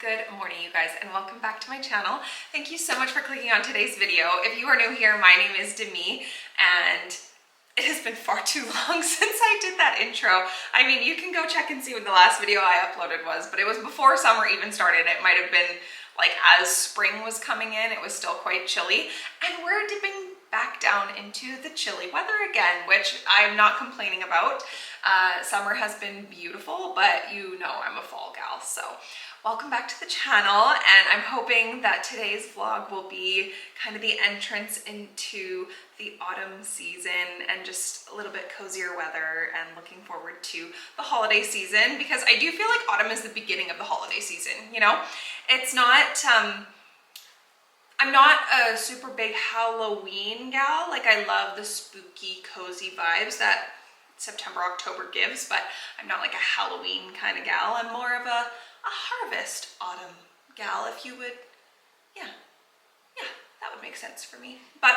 Good morning, you guys, and welcome back to my channel. Thank you so much for clicking on today's video. If you are new here, my name is Demi, and it has been far too long since I did that intro. I mean, you can go check and see what the last video I uploaded was, but it was before summer even started. It might have been like as spring was coming in. It was still quite chilly, and we're dipping back down into the chilly weather again, which I'm not complaining about. Summer has been beautiful, but you know I'm a fall gal, so welcome back to the channel, and I'm hoping that today's vlog will be kind of the entrance into the autumn season and just a little bit cozier weather and looking forward to the holiday season, because I do feel like autumn is the beginning of the holiday season, you know? It's not, I'm not a super big Halloween gal. Like, I love the spooky, cozy vibes that September, October gives, but I'm not like a Halloween kind of gal. I'm more of a harvest autumn gal, if you would. Yeah, that would make sense for me. But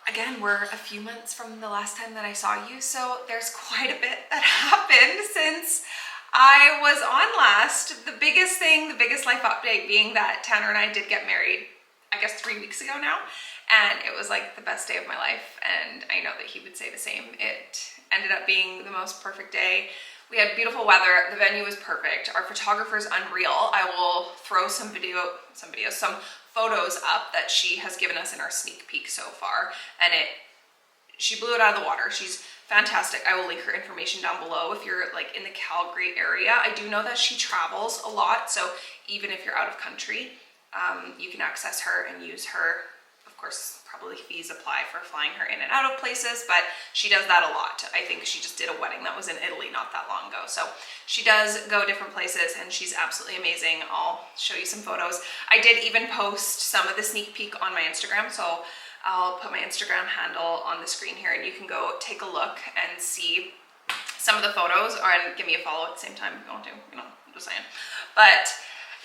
again, we're a few months from the last time that I saw you, so there's quite a bit that happened since I was on last. The biggest thing, the biggest life update being that Tanner and I did get married, I guess 3 weeks ago now, and it was like the best day of my life, and I know that he would say the same. It ended up being the most perfect day. We had beautiful weather. The venue was perfect. Our photographer's unreal. I will throw some photos up that she has given us in our sneak peek so far, and she blew it out of the water. She's fantastic. I will link her information down below if you're like in the Calgary area. I do know that she travels a lot, so even if you're out of country, you can access her and use her. Of course, probably fees apply for flying her in and out of places, but she does that a lot. I think she just did a wedding that was in Italy not that long ago. So she does go different places, and she's absolutely amazing. I'll show you some photos. I did even post some of the sneak peek on my Instagram, so I'll put my Instagram handle on the screen here, and you can go take a look and see some of the photos, and give me a follow at the same time if you want to, you know, I'm just saying. But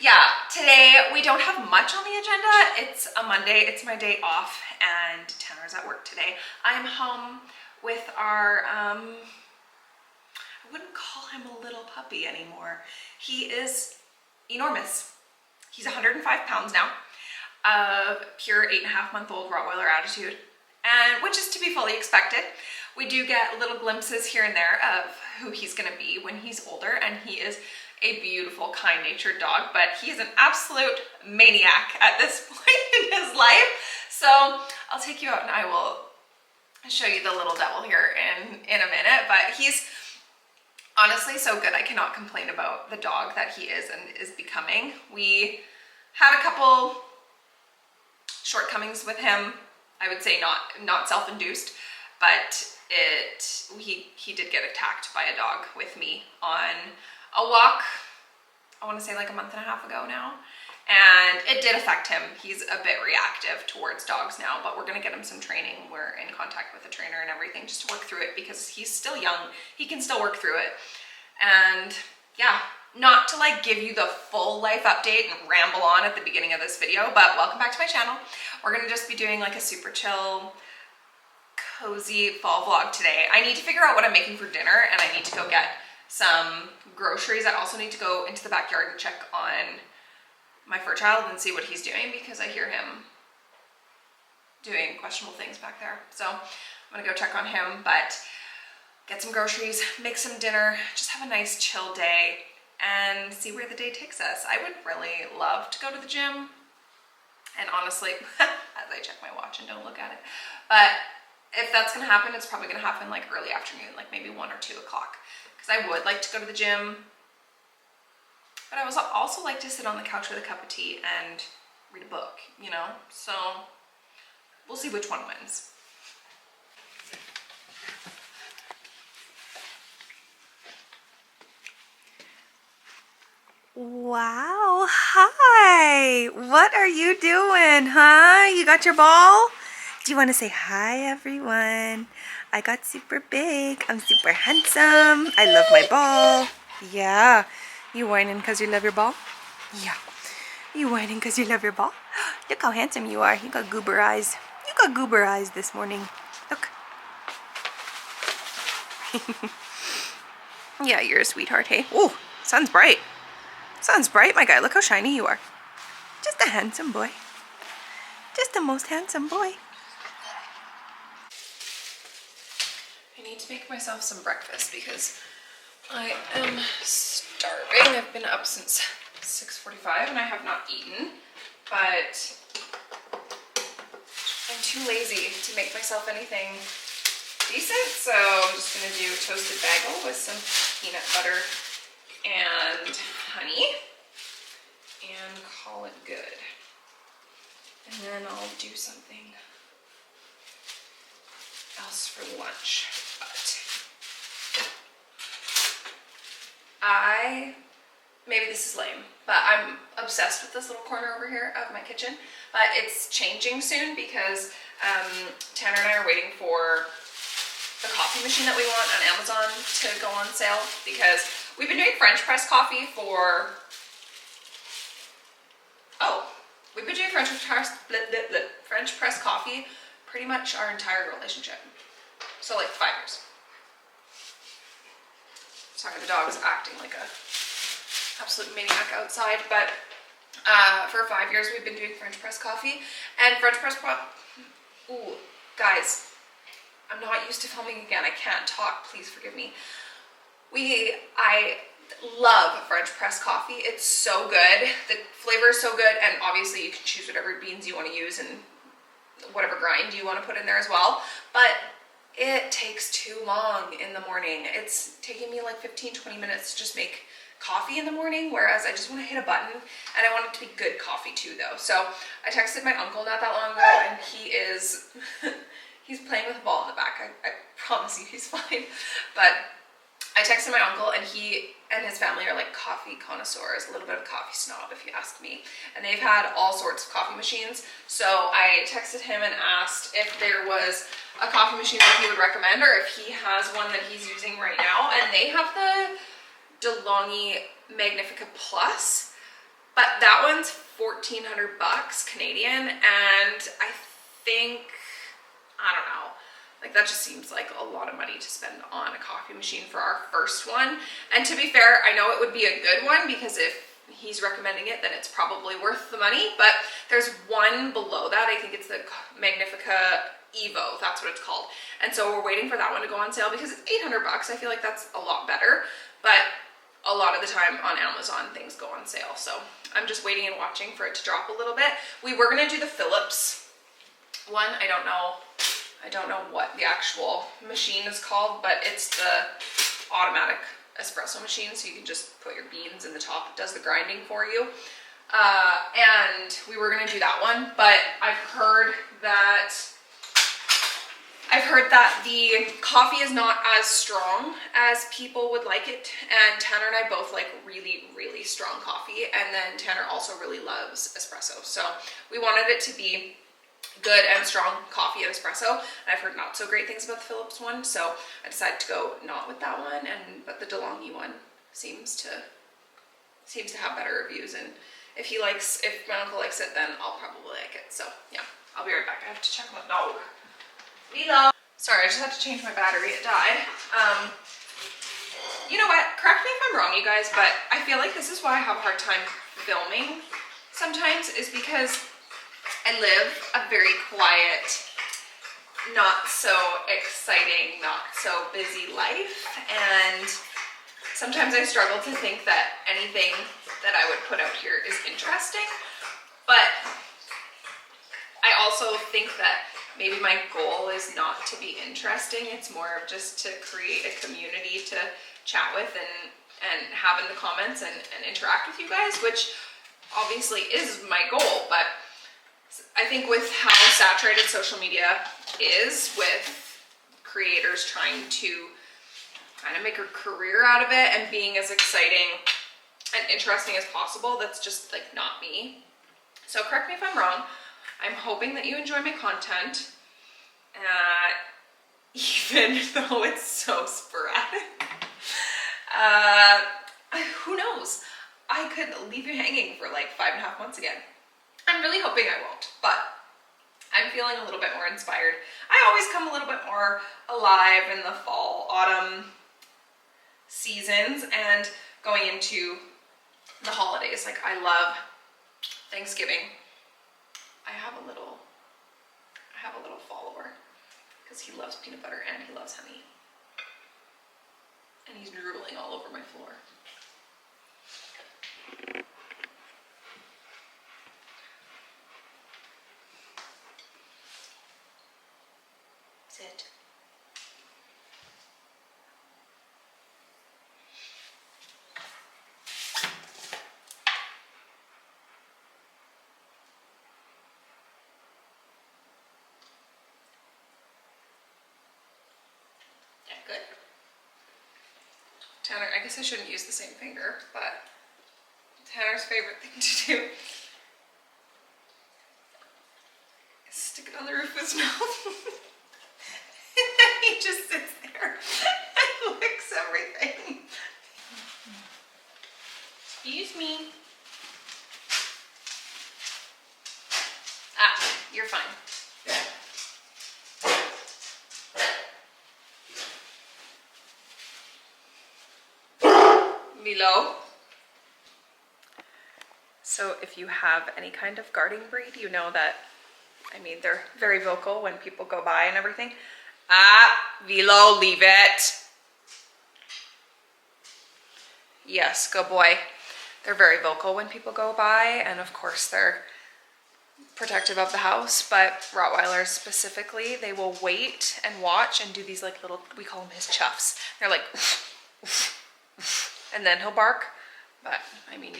yeah, today we don't have much on the agenda. It's a Monday, it's my day off, and Tanner's at work today. I'm home with our, I wouldn't call him a little puppy anymore. He is enormous. He's 105 pounds now, of pure 8.5-month-old Rottweiler attitude, and which is to be fully expected. We do get little glimpses here and there of who he's gonna be when he's older, and he is a beautiful, kind-natured dog, but he is an absolute maniac at this point in his life. So I'll take you out and I will show you the little devil here in a minute, but he's honestly so good. I cannot complain about the dog that he is and is becoming. We had a couple shortcomings with him. I would say not self-induced, but he did get attacked by a dog with me on a walk, I want to say like a month and a half ago now, and it did affect him. He's a bit reactive towards dogs now, but we're going to get him some training. We're in contact with a trainer and everything just to work through it, because he's still young. He can still work through it. And yeah, not to like give you the full life update and ramble on at the beginning of this video, but welcome back to my channel. We're going to just be doing like a super chill, cozy fall vlog today. I need to figure out what I'm making for dinner, and I need to go get some groceries. I also need to go into the backyard and check on my fur child and see what he's doing, because I hear him doing questionable things back there. So I'm gonna go check on him, but get some groceries, make some dinner, just have a nice chill day and see where the day takes us. I would really love to go to the gym, and honestly, as I check my watch and don't look at it, but if that's gonna happen, it's probably gonna happen like early afternoon, like maybe 1 or 2 o'clock. Because I would like to go to the gym, but I would also like to sit on the couch with a cup of tea and read a book, you know? So we'll see which one wins. Wow, hi! What are you doing, huh? You got your ball? Do you want to say hi, everyone? I got super big. I'm super handsome. I love my ball. Yeah. You whining because you love your ball? Yeah. You whining because you love your ball? Look how handsome you are. You got goober eyes. You got goober eyes this morning. Look. Yeah, you're a sweetheart, hey? Oh, sun's bright. Sun's bright, my guy. Look how shiny you are. Just a handsome boy. Just the most handsome boy. I need to make myself some breakfast because I am starving. I've been up since 6:45 and I have not eaten, but I'm too lazy to make myself anything decent, so I'm just gonna do toasted bagel with some peanut butter and honey and call it good. And then I'll do something else for lunch. But maybe this is lame, but I'm obsessed with this little corner over here of my kitchen, but it's changing soon because Tanner and I are waiting for the coffee machine that we want on Amazon to go on sale, because we've been doing French press coffee for, we've been doing French press coffee pretty much our entire relationship. So like 5 years. Sorry, the dog is acting like a absolute maniac outside, but for 5 years we've been doing French press coffee. And French press ooh, guys, I'm not used to filming again. I can't talk, please forgive me. I love French press coffee. It's so good. The flavor is so good, and obviously you can choose whatever beans you want to use and whatever grind you want to put in there as well. But it takes too long in the morning. It's taking me like 15-20 minutes to just make coffee in the morning, whereas I just want to hit a button, and I want it to be good coffee too though. So I texted my uncle not that long ago, and he is he's playing with a ball in the back. I promise you he's fine. But I texted my uncle, and he and his family are like coffee connoisseurs, a little bit of coffee snob if you ask me. And they've had all sorts of coffee machines. So I texted him and asked if there was a coffee machine that he would recommend, or if he has one that he's using right now. And they have the DeLonghi Magnifica Plus, but that one's $1,400 Canadian, and I think, I don't know, like that just seems like a lot of money to spend on a coffee machine for our first one. And to be fair, I know it would be a good one because if he's recommending it, then it's probably worth the money. But there's one below that. I think it's the Magnifica Evo, that's what it's called. And so we're waiting for that one to go on sale because it's $800. I feel like that's a lot better, but a lot of the time on Amazon things go on sale. So I'm just waiting and watching for it to drop a little bit. We were gonna do the Philips one. I don't know what the actual machine is called, but it's the automatic espresso machine, so you can just put your beans in the top. It does the grinding for you. And we were gonna do that one, but I've heard that the coffee is not as strong as people would like it, and Tanner and I both like really, really strong coffee, and then Tanner also really loves espresso. So we wanted it to be good and strong coffee and espresso, and I've heard not so great things about the Philips one, so I decided to go not with that one, but the DeLonghi one seems to have better reviews, and if my uncle likes it, then I'll probably like it. So yeah, I'll be right back. I have to check my dog. Milo. Sorry, I just had to change my battery. It died. You know what? Correct me if I'm wrong, you guys, but I feel like this is why I have a hard time filming sometimes, is because I live a very quiet, not so exciting, not so busy life, and sometimes I struggle to think that anything that I would put out here is interesting, but I also think that maybe my goal is not to be interesting. It's more of just to create a community to chat with and have in the comments and interact with you guys, which obviously is my goal. But I think with how saturated social media is, with creators trying to kind of make a career out of it and being as exciting and interesting as possible, that's just like not me. So correct me if I'm wrong. I'm hoping that you enjoy my content, even though it's so sporadic. Who knows? I could leave you hanging for like 5.5 months again. I'm really hoping I won't, but I'm feeling a little bit more inspired. I always come a little bit more alive in the fall, autumn seasons, and going into the holidays. Like I love Thanksgiving. I have a little follower because he loves peanut butter and he loves honey. And he's drooling all over my floor. Sit. Yeah, good. Tanner, I guess I shouldn't use the same finger, but Tanner's favorite thing to do is stick it on the roof of his mouth. And then he just sits there and licks everything. Excuse me. Ah, you're fine. Milo. So if you have any kind of guarding breed, you know that, I mean, they're very vocal when people go by and everything. Ah, Milo, leave it. Yes, good boy. They're very vocal when people go by, and of course they're protective of the house, but Rottweilers specifically, they will wait and watch and do these like little, we call them his chuffs. They're like, and then he'll bark. But I mean,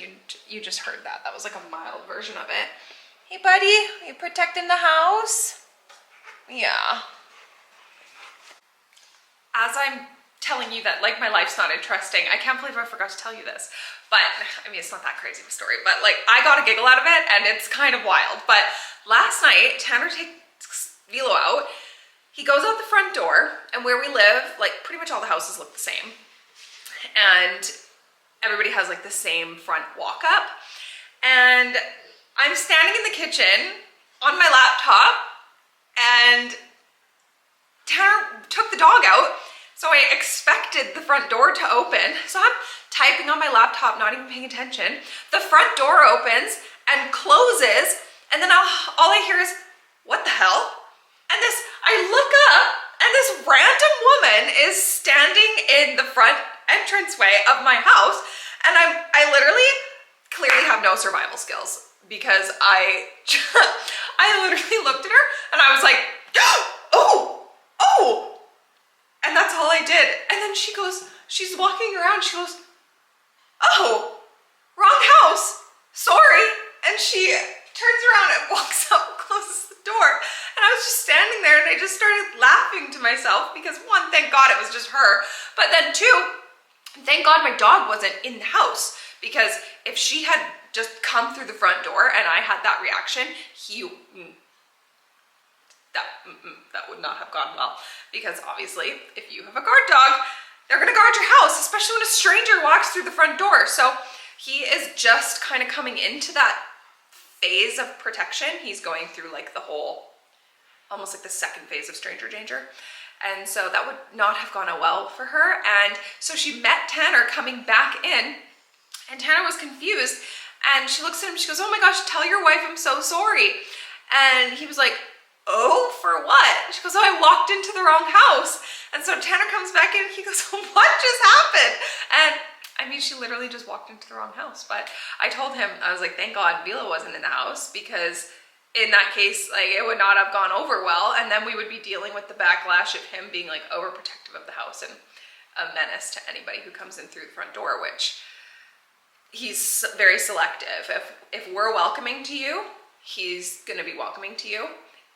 you just heard that. That was like a mild version of it. Hey buddy, are you protecting the house? Yeah. As I'm telling you that like my life's not interesting, I can't believe I forgot to tell you this. But I mean, it's not that crazy of a story, but like I got a giggle out of it and it's kind of wild. But last night, Tanner takes Velo out. He goes out the front door, and where we live, like pretty much all the houses look the same. And everybody has like the same front walk up. And I'm standing in the kitchen on my laptop, and Tanner took the dog out. So I expected the front door to open. So I'm typing on my laptop, not even paying attention. The front door opens and closes, and then all I hear is, what the hell? And I look up, and this random woman is standing in the front entranceway of my house, and I literally clearly have no survival skills, because I literally looked at her, and I was like, oh! And that's all I did. And then she's walking around, she goes, oh, wrong house, sorry. And she turns around and walks up and closes the door. And I was just standing there, and I just started laughing to myself because one, thank God it was just her. But then two, thank God my dog wasn't in the house, because if she had just come through the front door and I had that reaction, that would not have gone well, because obviously if you have a guard dog, they're gonna guard your house, especially when a stranger walks through the front door. So he is just kind of coming into that phase of protection. He's going through like the whole, almost like the second phase of stranger danger. And so that would not have gone well for her. And so she met Tanner coming back in, and Tanner was confused, and she looks at him, she goes, oh my gosh, tell your wife I'm so sorry. And he was like, oh, for what? She goes, oh, I walked into the wrong house. And so Tanner comes back in, and he goes, oh, what just happened? And I mean, she literally just walked into the wrong house. But I told him, I was like, thank God Velo wasn't in the house, because in that case, like, it would not have gone over well, and then we would be dealing with the backlash of him being like overprotective of the house and a menace to anybody who comes in through the front door, which he's very selective. If we're welcoming to you, he's gonna be welcoming to you.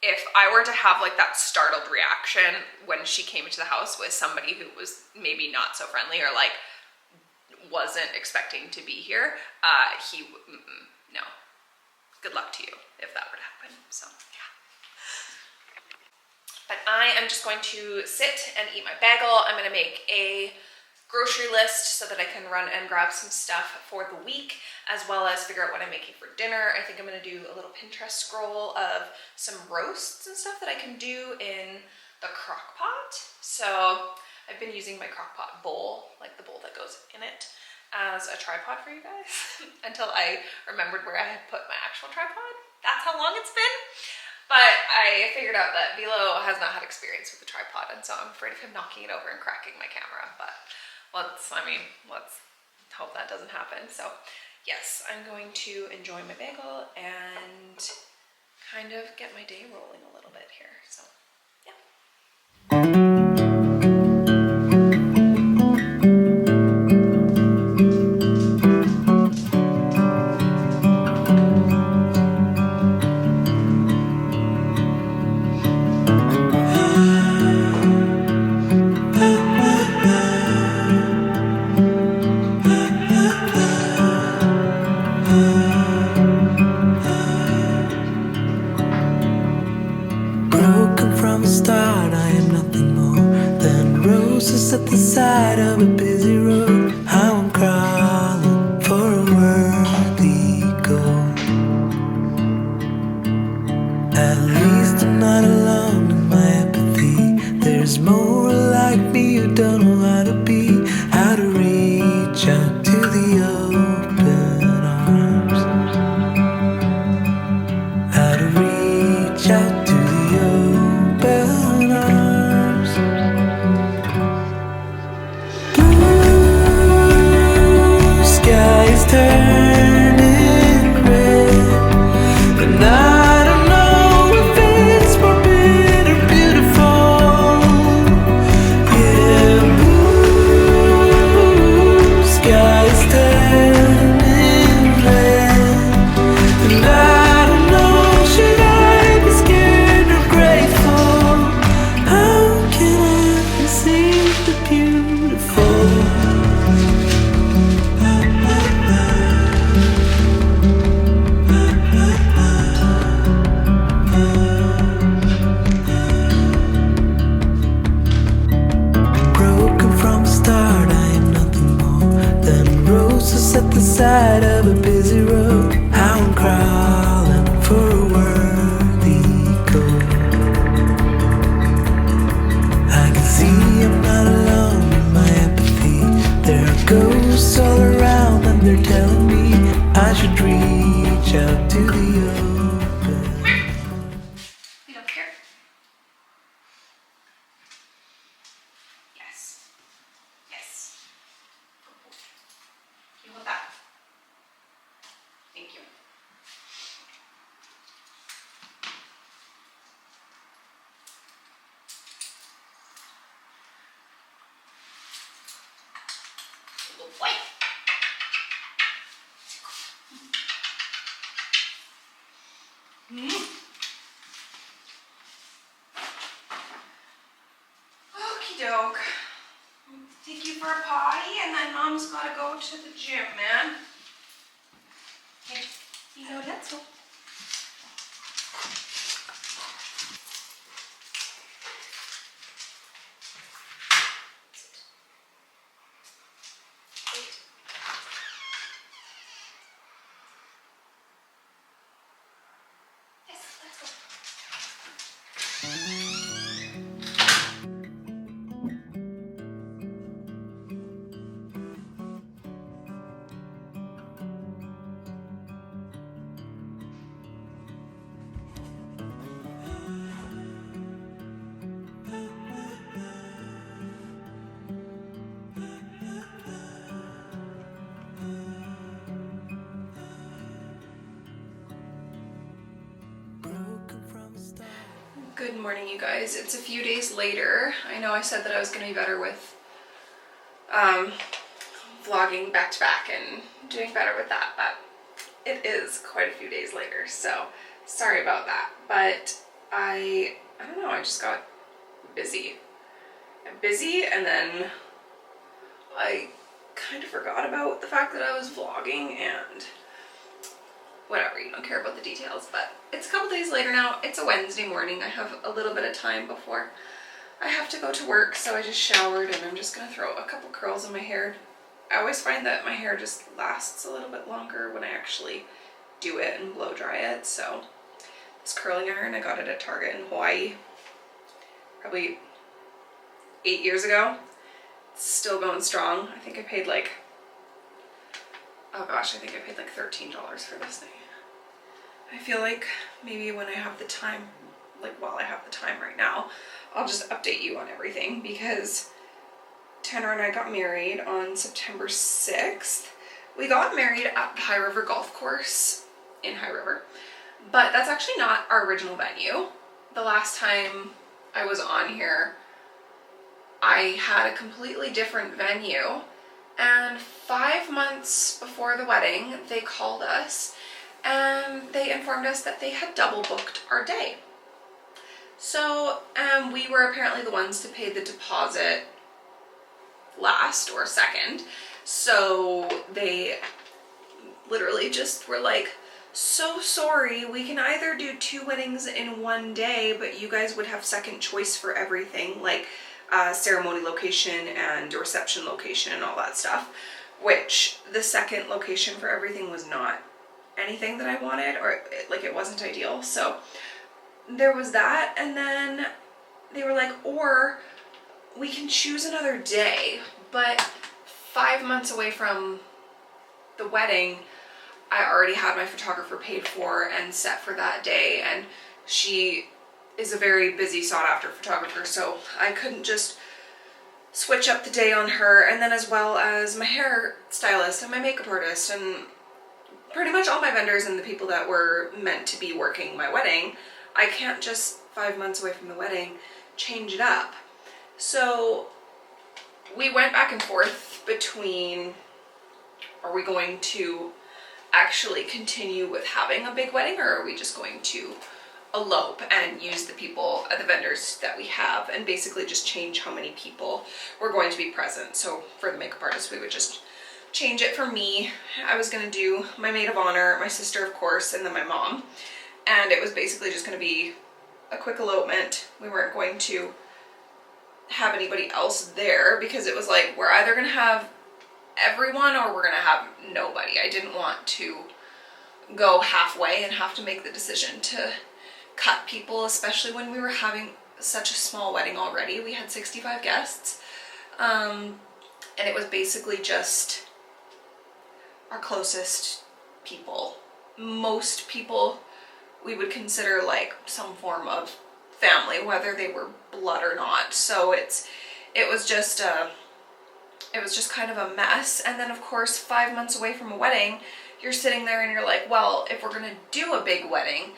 If I were to have like that startled reaction when she came into the house with somebody who was maybe not so friendly or like wasn't expecting to be here, no. Good luck to you if that were to happen. So yeah. But I am just going to sit and eat my bagel. I'm gonna make a grocery list so that I can run and grab some stuff for the week, as well as figure out what I'm making for dinner. I think I'm gonna do a little Pinterest scroll of some roasts and stuff that I can do in the crock pot. So I've been using my crock pot bowl, like the bowl that goes in it. as a tripod for you guys until I remembered where I had put my actual tripod. That's how long it's been. But I figured out that Velo has not had experience with the tripod, and so I'm afraid of him knocking it over and cracking my camera. But let's hope that doesn't happen. So yes, I'm going to enjoy my bagel and kind of get my day rolling a little bit here. So yeah. Broken from the start, I am nothing more than roses at the side of a busy road. How I'm crawling for a worthy goal. At least I'm not alone in my apathy. There's more like me who don't know how to be, how to reach out to the open arms, how to reach out to the open arms. Blue sky is turning red, and I don't know if it's morbid or beautiful. Yeah, blue sky is turning red, and I don't know, should I be scared or grateful? How can I see the beautiful? Broken from the start, I am nothing more than roses at the side of a busy road. How I'm crawling for a worthy goal. I can see I'm not alone in my empathy. There are ghosts all around, and they're telling me I should reach out to the open. You don't care? Yes. Yes. You want that? Thank you. Good boy. Okie doke. Take you for a potty, and then Mom's gotta go to the gym, man. Hey, you know let's go. Wait. Yes, let's go. Broken from the start. Good morning, you guys. It's a few days later. I know I said that I was going to be better with vlogging back to back and doing better with that, but it is quite a few days later, so sorry about that. But I don't know, I just got busy. And then I kind of forgot about the fact that I was vlogging, and whatever, you don't care about the details. But it's a couple days later now. It's a Wednesday morning. I have a little bit of time before I have to go to work, so I just showered and I'm just gonna throw a couple curls in my hair. I always find that my hair just lasts a little bit longer when I actually do it and blow dry it. So this curling iron, I got it at Target in Hawaii probably 8 years ago. It's still going strong. I think I paid like Oh gosh, I think I paid like $13 for this thing. I feel like maybe when I have the time, like while I have the time right now, I'll just update you on everything, because Tanner and I got married on September 6th. We got married at the High River Golf Course in High River, but that's actually not our original venue. The last time I was on here, I had a completely different venue, and 5 months before the wedding, they called us and they informed us that they had double booked our day. So we were apparently the ones to pay the deposit last or second. So they literally just were like, so sorry, we can either do 2 weddings in one day, but you guys would have second choice for everything, like ceremony location and reception location and all that stuff, which the second location for everything was not anything that I wanted, or like it wasn't ideal. So there was that, and then they were like, or we can choose another day. But 5 months away from the wedding, I already had my photographer paid for and set for that day, and she is a very busy, sought after photographer, so I couldn't just switch up the day on her. And then as well as my hair stylist and my makeup artist and pretty much all my vendors and the people that were meant to be working my wedding, I can't just 5 months away from the wedding change it up. So we went back and forth between, are we going to actually continue with having a big wedding, or are we just going to elope and use the people, the vendors that we have, and basically just change how many people were going to be present. So for the makeup artist, we would just change it. For me, I was gonna do my maid of honor, my sister of course, and then my mom, and it was basically just gonna be a quick elopement. We weren't going to have anybody else there, because it was like, we're either gonna have everyone or we're gonna have nobody. I didn't want to go halfway and have to make the decision to cut people, especially when we were having such a small wedding already. We had 65 guests, and it was basically just our closest people. Most people we would consider like some form of family, whether they were blood or not. So it was just kind of a mess. And then of course, 5 months away from a wedding, you're sitting there and you're like, well, if we're gonna do a big wedding,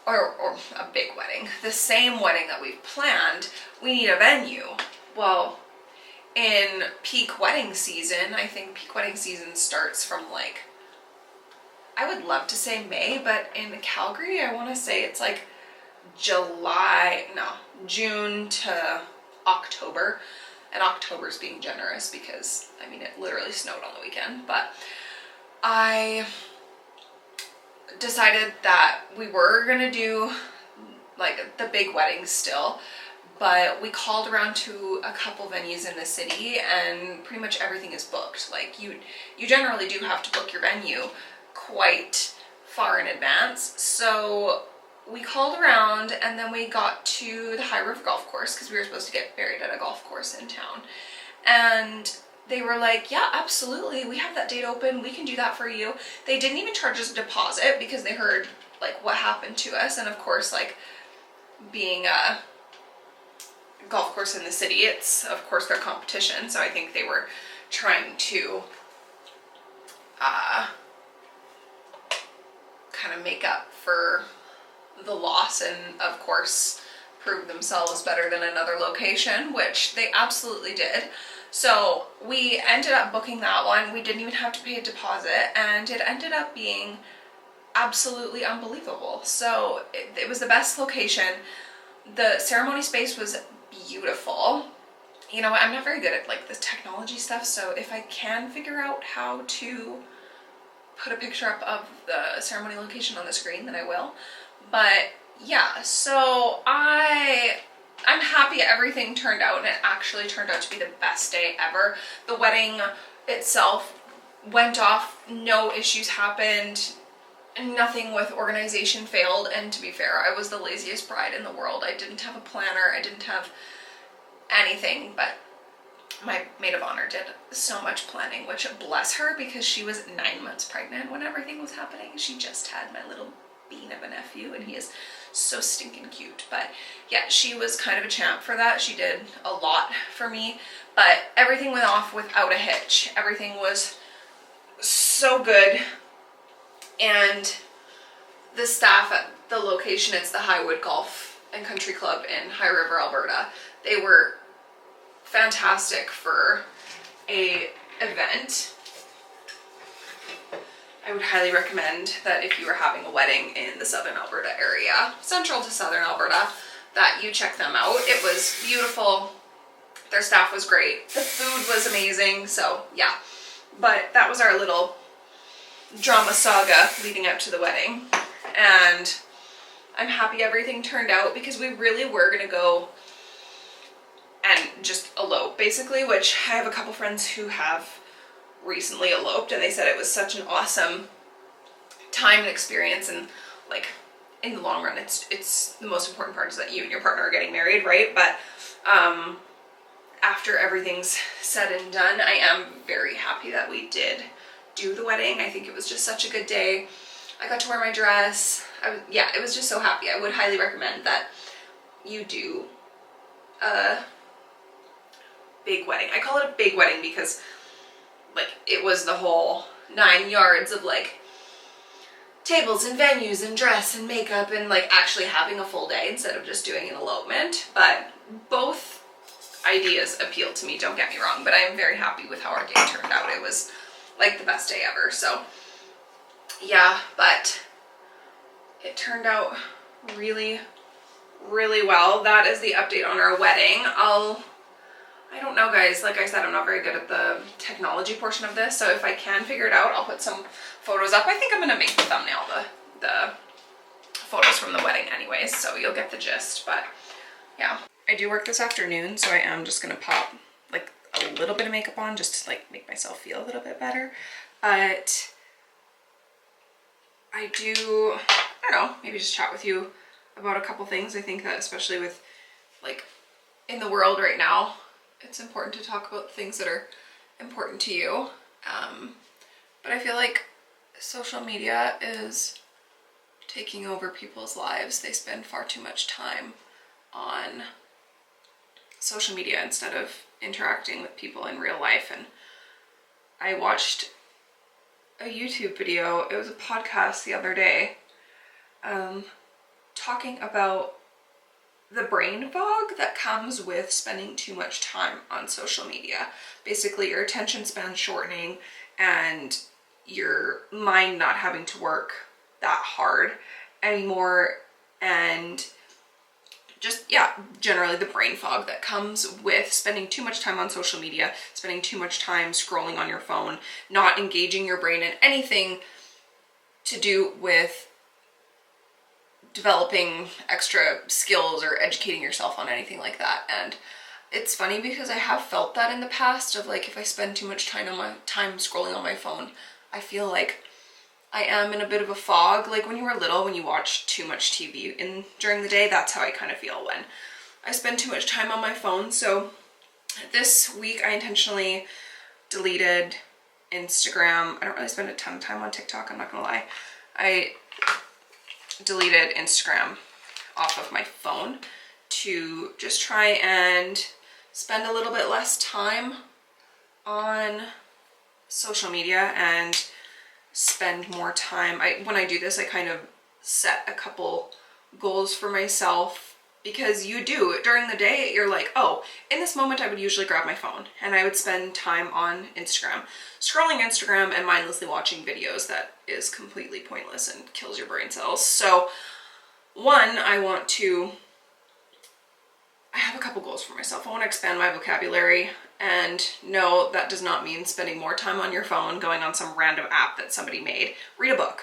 or a big wedding, the same wedding that we've planned, we need a venue. Well, in peak wedding season, I think peak wedding season starts from like, I would love to say May, but in Calgary, I want to say it's like June to October. And October's being generous because, I mean, it literally snowed on the weekend. But I decided that we were gonna do like the big weddings still, but we called around to a couple venues in the city and pretty much everything is booked. Like you generally do have to book your venue quite far in advance. So we called around, and then we got to the High River Golf Course because we were supposed to get married at a golf course in town. And they were like, yeah, absolutely, we have that date open, we can do that for you. They didn't even charge us a deposit because they heard like what happened to us. And of course, like being a golf course in the city, it's of course their competition. So I think they were trying to kind of make up for the loss and of course prove themselves better than another location, which they absolutely did. So we ended up booking that one. We didn't even have to pay a deposit, and it ended up being absolutely unbelievable. So it was the best location. The ceremony space was beautiful. You know, I'm not very good at like the technology stuff, so if I can figure out how to put a picture up of the ceremony location on the screen, then I will. But yeah, so I'm happy everything turned out, and it actually turned out to be the best day ever. The wedding itself went off, no issues happened, nothing with organization failed, and to be fair, I was the laziest bride in the world. I didn't have a planner, I didn't have anything, but my maid of honor did so much planning, which bless her, because she was 9 months pregnant when everything was happening. She just had my little bean of a nephew, and he is so stinking cute. But yeah, she was kind of a champ for that. She did a lot for me, but everything went off without a hitch. Everything was so good. And the staff at the location, it's the Highwood Golf and Country Club in High River, Alberta, they were fantastic for a event. I would highly recommend that if you are having a wedding in the southern Alberta area, central to southern Alberta, that you check them out. It was beautiful. Their staff was great. The food was amazing. So yeah, but that was our little drama saga leading up to the wedding. And I'm happy everything turned out, because we really were gonna go and just elope basically, which I have a couple friends who have recently eloped, and they said it was such an awesome time and experience, and like in the long run it's the most important part is that you and your partner are getting married, right? But after everything's said and done, I am very happy that we did do the wedding. I think it was just such a good day. I got to wear my dress. Yeah, it was just so happy. I would highly recommend that you do a big wedding. I call it a big wedding because like it was the whole 9 yards of like tables and venues and dress and makeup and like actually having a full day instead of just doing an elopement. But both ideas appeal to me, don't get me wrong, but I'm very happy with how our day turned out. It was like the best day ever. So yeah, but it turned out really, really well. That is the update on our wedding. I don't know, guys, like I said, I'm not very good at the technology portion of this, so if I can figure it out, I'll put some photos up. I think I'm gonna make the thumbnail the photos from the wedding anyways, so you'll get the gist. But yeah, I do work this afternoon, so I am just gonna pop like a little bit of makeup on just to like make myself feel a little bit better. But I don't know, maybe just chat with you about a couple things. I think that especially with like in the world right now, it's important to talk about things that are important to you. But I feel like social media is taking over people's lives. They spend far too much time on social media instead of interacting with people in real life. And I watched a YouTube video, it was a podcast the other day, talking about the brain fog that comes with spending too much time on social media. Basically, your attention span shortening and your mind not having to work that hard anymore, and just, yeah, generally the brain fog that comes with spending too much time on social media, spending too much time scrolling on your phone, not engaging your brain in anything to do with developing extra skills or educating yourself on anything like that. And it's funny because I have felt that in the past of like, if I spend too much time scrolling on my phone, I feel like I am in a bit of a fog. Like when you were little, when you watched too much TV during the day, that's how I kind of feel when I spend too much time on my phone. So this week I intentionally deleted Instagram. I don't really spend a ton of time on TikTok, I'm not gonna lie. I deleted Instagram off of my phone to just try and spend a little bit less time on social media and spend more time. When I do this, I kind of set a couple goals for myself, because you do during the day, you're like, oh, in this moment I would usually grab my phone and I would spend time on Instagram, scrolling Instagram and mindlessly watching videos that is completely pointless and kills your brain cells. So one, I have a couple goals for myself. I want to expand my vocabulary, and no, that does not mean spending more time on your phone, going on some random app that somebody made. Read a book.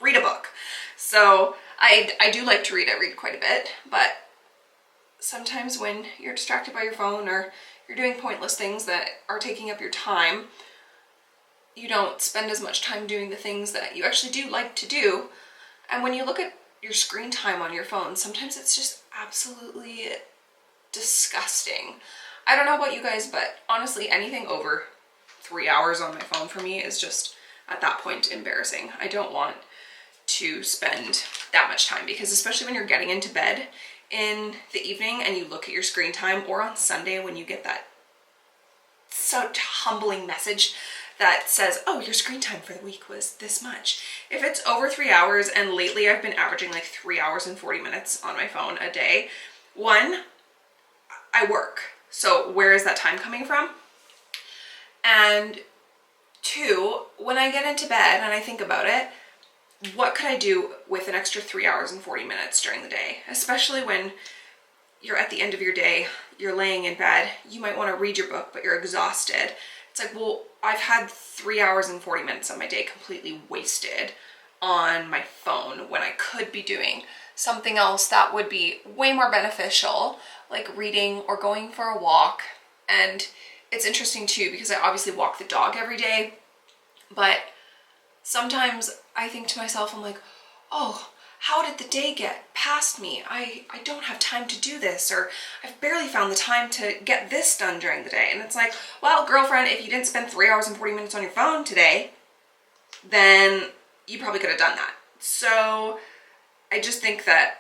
Read a book. So I do like to read. I read quite a bit, but sometimes when you're distracted by your phone or you're doing pointless things that are taking up your time, you don't spend as much time doing the things that you actually do like to do. And when you look at your screen time on your phone, sometimes it's just absolutely disgusting. I don't know about you guys, but honestly, anything over 3 hours on my phone for me is just at that point embarrassing. I don't want to spend that much time, because especially when you're getting into bed in the evening and you look at your screen time, or on Sunday when you get that so humbling message that says, oh, your screen time for the week was this much. If it's over 3 hours, and lately I've been averaging like 3 hours and 40 minutes on my phone a day. One, I work. So where is that time coming from? And two, when I get into bed and I think about it, what could I do with an extra 3 hours and 40 minutes during the day? Especially when you're at the end of your day, you're laying in bed, you might want to read your book, but you're exhausted. It's like, well, I've had 3 hours and 40 minutes of my day completely wasted on my phone when I could be doing something else that would be way more beneficial, like reading or going for a walk. And it's interesting too, because I obviously walk the dog every day, but sometimes I think to myself, I'm like, oh, how did the day get past me? I don't have time to do this, or I've barely found the time to get this done during the day. And it's like, well, girlfriend, if you didn't spend 3 hours and 40 minutes on your phone today, then you probably could have done that. So I just think that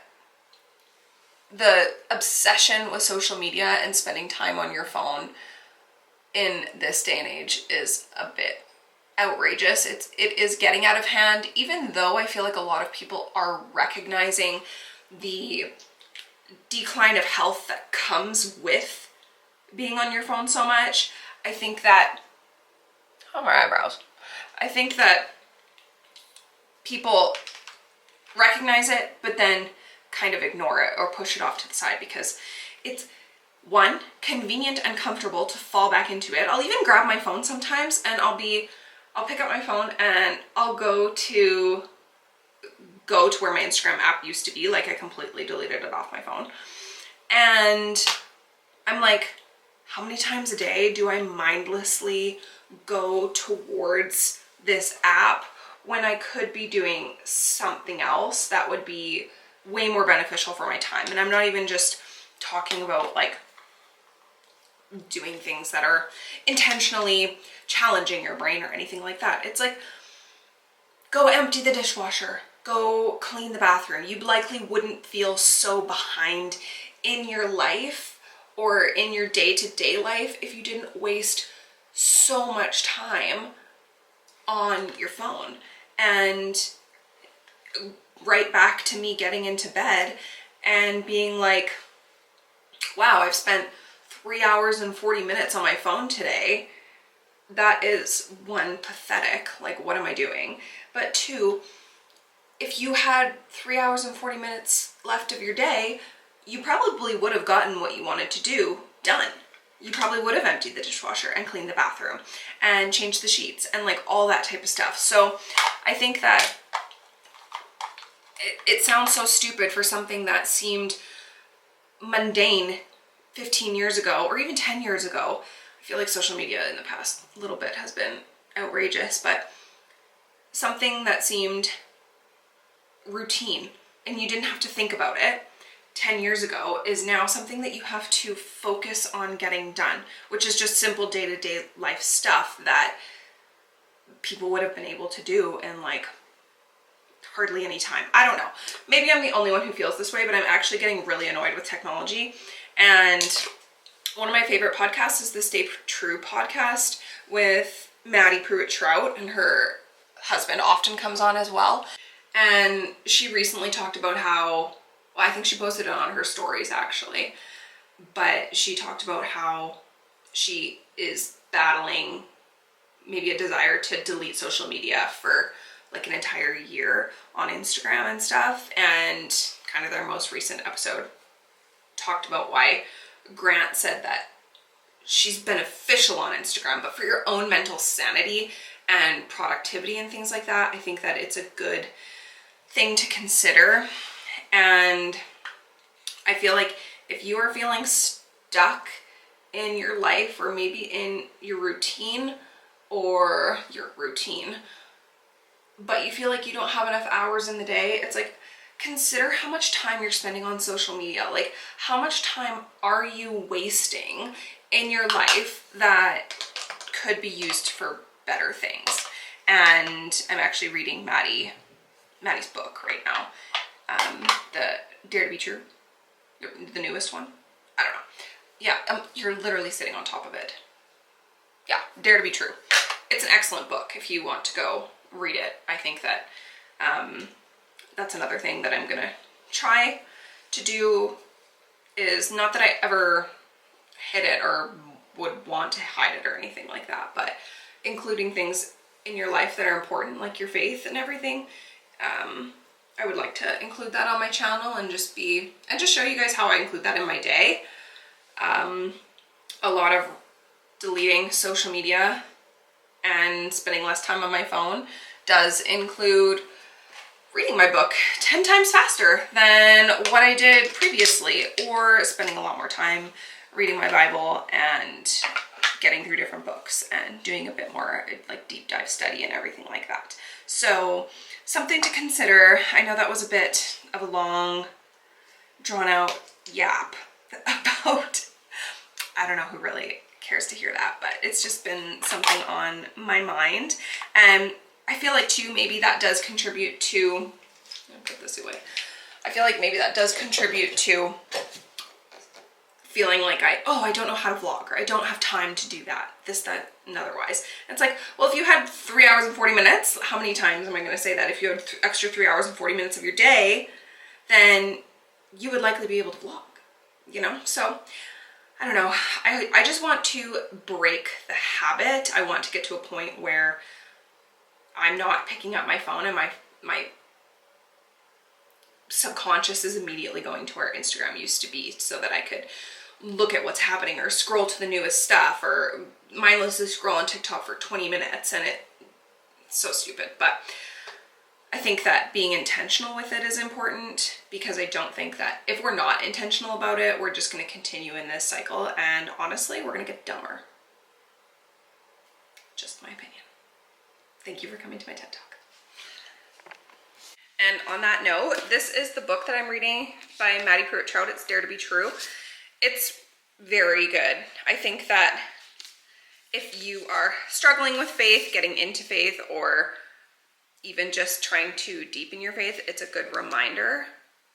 the obsession with social media and spending time on your phone in this day and age is a bit outrageous. It is getting out of hand, even though I feel like a lot of people are recognizing the decline of health that comes with being on your phone so much. I think that, oh, my eyebrows. I think that people recognize it, but then kind of ignore it or push it off to the side, because it's, one, convenient and comfortable to fall back into it. I'll even grab my phone sometimes and I'll pick up my phone and I'll go to where my Instagram app used to be. Like, I completely deleted it off my phone. And I'm like, how many times a day do I mindlessly go towards this app when I could be doing something else that would be way more beneficial for my time? And I'm not even just talking about like doing things that are intentionally challenging your brain or anything like that. It's like, go empty the dishwasher, go clean the bathroom. You likely wouldn't feel so behind in your life or in your day-to-day life if you didn't waste so much time on your phone. And right back to me getting into bed and being like, wow, I've spent 3 hours and 40 minutes on my phone today. That is, one, pathetic. Like, what am I doing? But two, if you had 3 hours and 40 minutes left of your day, you probably would have gotten what you wanted to do done. You probably would have emptied the dishwasher and cleaned the bathroom and changed the sheets and like all that type of stuff. So I think that it sounds so stupid for something that seemed mundane 15 years ago or even 10 years ago. I feel like social media in the past little bit has been outrageous, but something that seemed routine and you didn't have to think about it 10 years ago is now something that you have to focus on getting done, which is just simple day-to-day life stuff that people would have been able to do in like hardly any time. I don't know. Maybe I'm the only one who feels this way, but I'm actually getting really annoyed with technology. And one of my favorite podcasts is the Stay True podcast with Maddie Pruitt-Trout, and her husband often comes on as well. And she recently talked about how, well, I think she posted it on her stories actually, but she talked about how she is battling maybe a desire to delete social media for like an entire year on Instagram and stuff. And kind of their most recent episode talked about why Grant said that she's beneficial on Instagram, but for your own mental sanity and productivity and things like that, I think that it's a good thing to consider. And I feel like if you are feeling stuck in your life or maybe in your routine, but you feel like you don't have enough hours in the day, it's like, consider how much time you're spending on social media. Like, how much time are you wasting in your life that could be used for better things. And I'm actually reading Maddie's book right now. The Dare to Be True, the newest one. I don't know. Yeah, you're literally sitting on top of it. Yeah, Dare to Be True. It's an excellent book if you want to go read it. I think that that's another thing that I'm gonna try to do, is not that I ever hid it or would want to hide it or anything like that, but including things in your life that are important, like your faith and everything. I would like to include that on my channel and just show you guys how I include that in my day. A lot of deleting social media and spending less time on my phone does include reading my book 10 times faster than what I did previously, or spending a lot more time reading my Bible and getting through different books and doing a bit more like deep dive study and everything like that. So something to consider. I know that was a bit of a long, drawn out yap about, I don't know who really cares to hear that, but it's just been something on my mind. And I feel like too, maybe that does contribute to, I'll put this away. I feel like maybe that does contribute to feeling like I don't know how to vlog, or I don't have time to do that, this, that, and otherwise. And it's like, well, if you had 3 hours and 40 minutes, how many times am I going to say that? If you had extra 3 hours and 40 minutes of your day, then you would likely be able to vlog, you know? So I don't know. I just want to break the habit. I want to get to a point where I'm not picking up my phone and my subconscious is immediately going to where Instagram used to be, so that I could look at what's happening or scroll to the newest stuff or mindlessly scroll on TikTok for 20 minutes. And it's so stupid. But I think that being intentional with it is important, because I don't think that if we're not intentional about it, we're just going to continue in this cycle. And honestly, we're going to get dumber. Just my opinion. Thank you for coming to my TED Talk. And on that note, this is the book that I'm reading by Maddie Pruitt-Trout. It's Dare to Be True. It's very good. I think that if you are struggling with faith, getting into faith, or even just trying to deepen your faith, it's a good reminder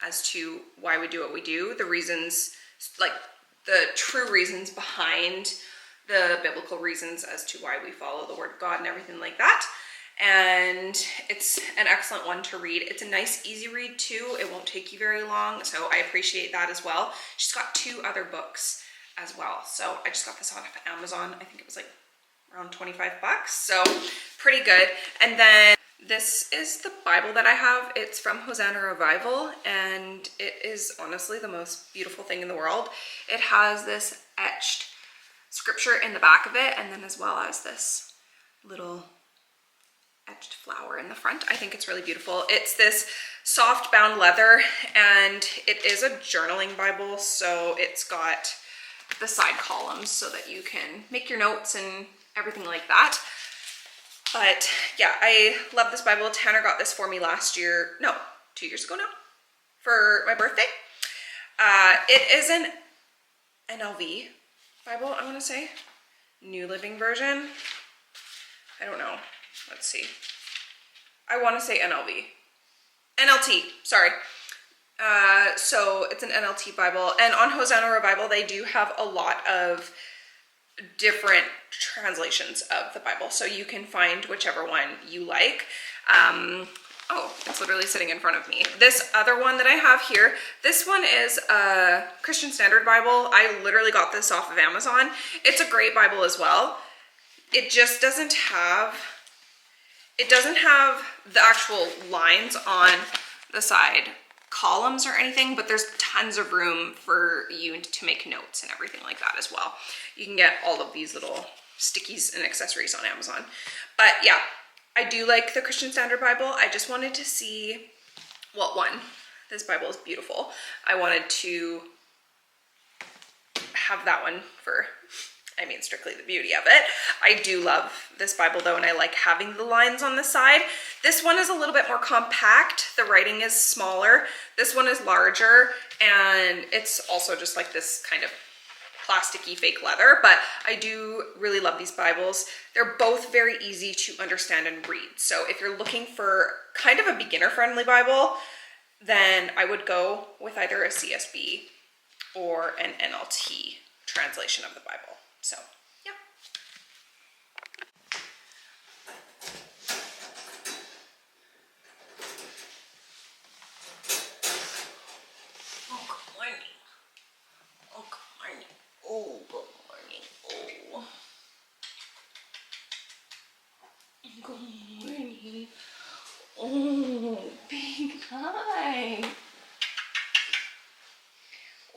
as to why we do what we do, the reasons, like the true reasons behind the biblical reasons as to why we follow the word of God and everything like that. And it's an excellent one to read. It's a nice, easy read too. It won't take you very long, so I appreciate that as well. She's got 2 other books as well. So I just got this off of Amazon. I think it was like around 25 bucks. So pretty good. And then this is the Bible that I have. It's from Hosanna Revival, and it is honestly the most beautiful thing in the world. It has this etched scripture in the back of it, and then as well as this little etched flower in the front. I think it's really beautiful. It's this soft bound leather, and it is a journaling Bible, so it's got the side columns so that you can make your notes and everything like that. But yeah, I love this Bible. Tanner got this for me last year, no, 2 years ago now, for my birthday. It is an NLV Bible, I want to say. New Living Version. I don't know. Let's see. I want to say NLV. NLT, sorry. So it's an NLT Bible. And on Hosanna Revival, they do have a lot of different translations of the Bible. So you can find whichever one you like. Oh, it's literally sitting in front of me. This other one that I have here, this one is a Christian Standard Bible. I literally got this off of Amazon. It's a great Bible as well. It just doesn't have the actual lines on the side columns or anything, but there's tons of room for you to make notes and everything like that as well. You can get all of these little stickies and accessories on Amazon. But yeah, I do like the Christian Standard Bible. I just wanted to see, well, one, this Bible is beautiful. I wanted to have that one for, I mean, strictly the beauty of it. I do love this Bible though, and I like having the lines on the side. This one is a little bit more compact. The writing is smaller. This one is larger, and it's also just like this kind of plasticky fake leather, but I do really love these Bibles. They're both very easy to understand and read. So if you're looking for kind of a beginner-friendly Bible, then I would go with either a CSB or an NLT translation of the Bible. So, yeah. Oh, good morning. Oh, good morning. Oh, good morning. Oh. Good morning. Oh, big hi.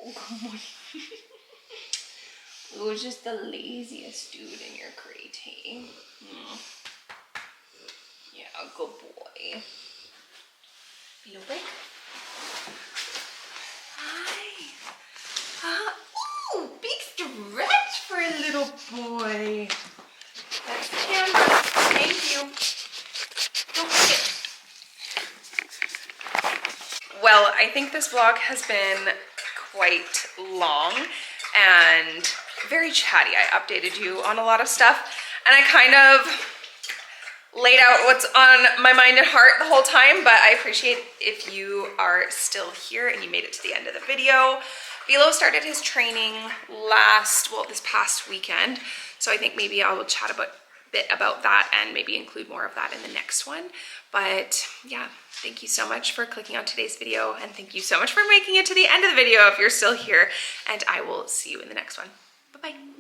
Oh, good morning. You're just the laziest dude in your crate, hey? Yeah, good boy. You awake? Hi. Ooh, big stretch for a little boy. That's the camera. Thank you. Don't forget. Well, I think this vlog has been quite long and very chatty. I updated you on a lot of stuff, and I kind of laid out what's on my mind and heart the whole time, but I appreciate if you are still here and you made it to the end of the video. Philo started his training this past weekend, so I think maybe I will chat a bit about that and maybe include more of that in the next one. But yeah, thank you so much for clicking on today's video, and thank you so much for making it to the end of the video if you're still here, and I will see you in the next one. Bye-bye.